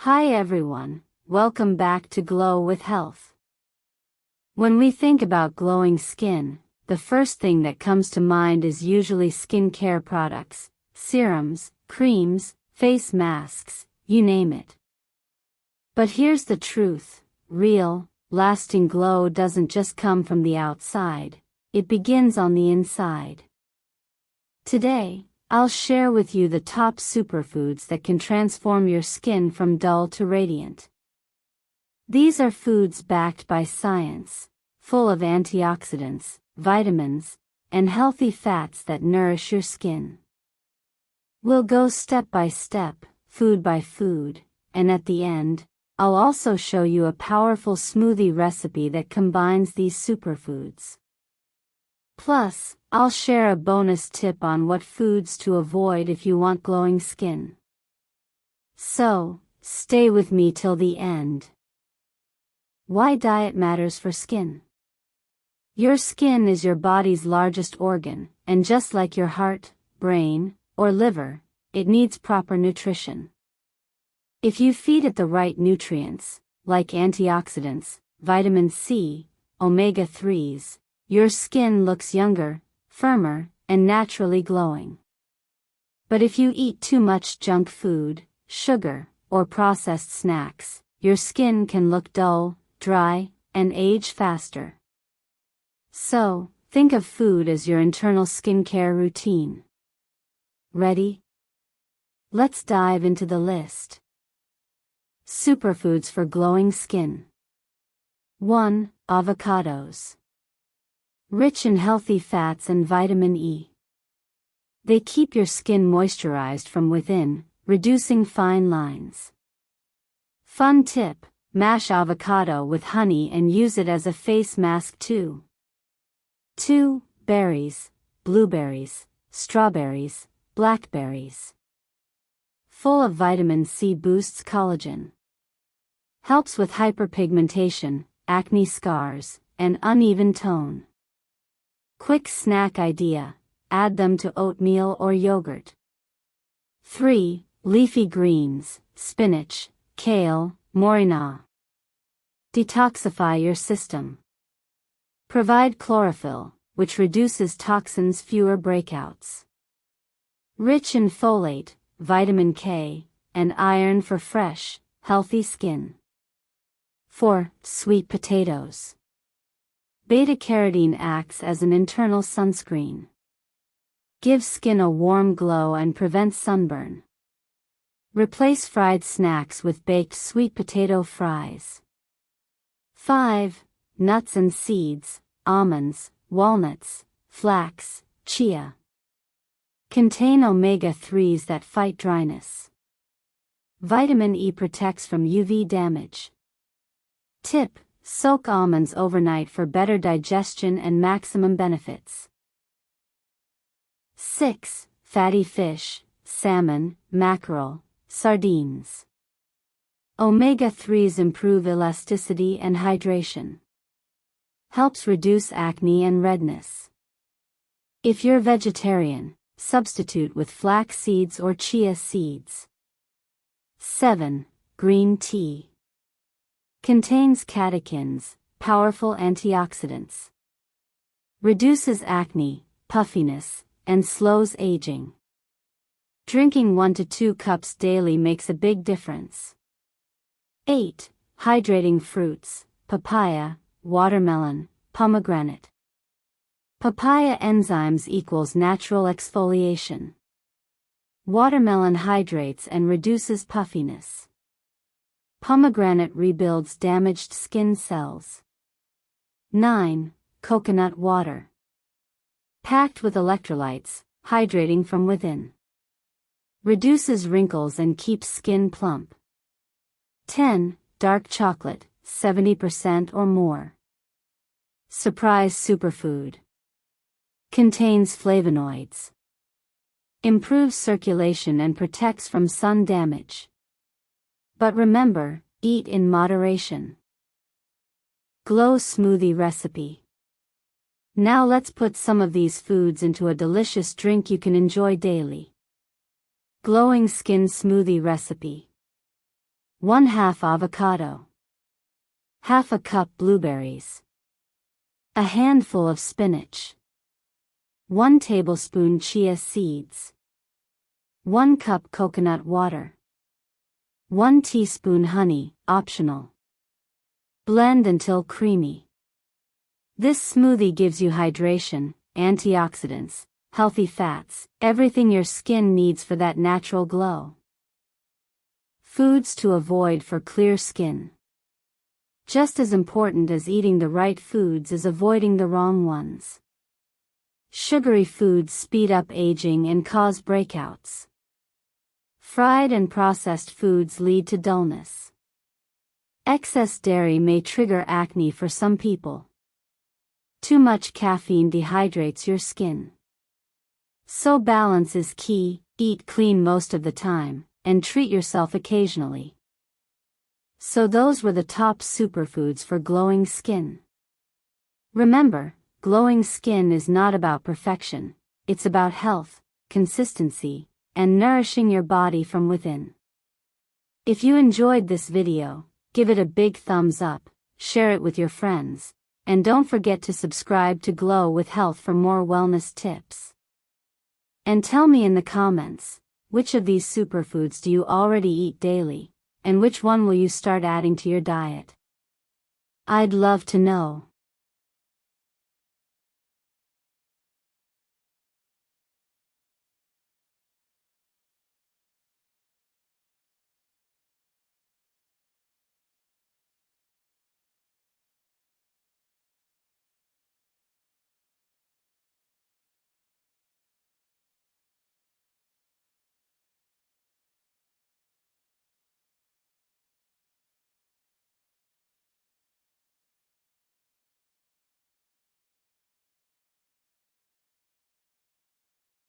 Hi everyone, welcome back to Glow with Health. When we think about glowing skin, the first thing that comes to mind is usually skincare products, serums, creams, face masks, you name it. But here's the truth, real, lasting glow doesn't just come from the outside, it begins on the inside. Today, I'll share with you the top superfoods that can transform your skin from dull to radiant. These are foods backed by science, full of antioxidants, vitamins, and healthy fats that nourish your skin. We'll go step by step, food by food, and at the end, I'll also show you a powerful smoothie recipe that combines these superfoods. Plus, I'll share a bonus tip on what foods to avoid if you want glowing skin. So, stay with me till the end. Why diet matters for skin. Your skin is your body's largest organ, and just like your heart, brain, or liver, it needs proper nutrition. If you feed it the right nutrients, like antioxidants, vitamin C, omega-3s, your skin looks younger, firmer, and naturally glowing. But if you eat too much junk food, sugar, or processed snacks, your skin can look dull, dry, and age faster. So, think of food as your internal skincare routine. Ready? Let's dive into the list. Superfoods for glowing skin. 1. Avocados. Rich in healthy fats and vitamin E. They keep your skin moisturized from within, reducing fine lines. Fun tip, mash avocado with honey and use it as a face mask too. 2. Berries, blueberries, strawberries, blackberries. Full of vitamin C boosts collagen. Helps with hyperpigmentation, acne scars, and uneven tone. Quick snack idea, add them to oatmeal or yogurt. 3. Leafy greens, spinach, kale, morina. Detoxify your system. Provide chlorophyll, which reduces toxins, fewer breakouts. Rich in folate, vitamin K, and iron for fresh, healthy skin. 4. Sweet potatoes. Beta-carotene acts as an internal sunscreen. Gives skin a warm glow and prevents sunburn. Replace fried snacks with baked sweet potato fries. 5. Nuts and seeds, almonds, walnuts, flax, chia. Contain omega-3s that fight dryness. Vitamin E protects from UV damage. Tip: soak almonds overnight for better digestion and maximum benefits. 6. Fatty fish, salmon, mackerel, sardines. Omega-3s improve elasticity and hydration. Helps reduce acne and redness. If you're vegetarian, substitute with flax seeds or chia seeds. 7. Green tea. Contains catechins, powerful antioxidants. Reduces acne, puffiness, and slows aging. Drinking 1 to 2 cups daily makes a big difference. 8. Hydrating fruits, papaya, watermelon, pomegranate. Papaya enzymes equals natural exfoliation. Watermelon hydrates and reduces puffiness. Pomegranate rebuilds damaged skin cells. 9. Coconut water. Packed with electrolytes, hydrating from within. Reduces wrinkles and keeps skin plump. 10. Dark chocolate, 70% or more. Surprise superfood. Contains flavonoids. Improves circulation and protects from sun damage. But remember, eat in moderation. Glow smoothie recipe. Now let's put some of these foods into a delicious drink you can enjoy daily. Glowing skin smoothie recipe. 1/2 avocado. Half a cup blueberries. A handful of spinach. 1 tablespoon chia seeds. 1 cup coconut water. 1 teaspoon honey, optional. Blend until creamy. This smoothie gives you hydration, antioxidants, healthy fats, everything your skin needs for that natural glow. Foods to avoid for clear skin. Just as important as eating the right foods is avoiding the wrong ones. Sugary foods speed up aging and cause breakouts. Fried and processed foods lead to dullness. Excess dairy may trigger acne for some people. Too much caffeine dehydrates your skin. So balance is key, eat clean most of the time, and treat yourself occasionally. So those were the top superfoods for glowing skin. Remember, glowing skin is not about perfection, it's about health, consistency, and nourishing your body from within. If you enjoyed this video, give it a big thumbs up, share it with your friends, and don't forget to subscribe to Glow with Health for more wellness tips. And tell me in the comments, which of these superfoods do you already eat daily, and which one will you start adding to your diet? I'd love to know.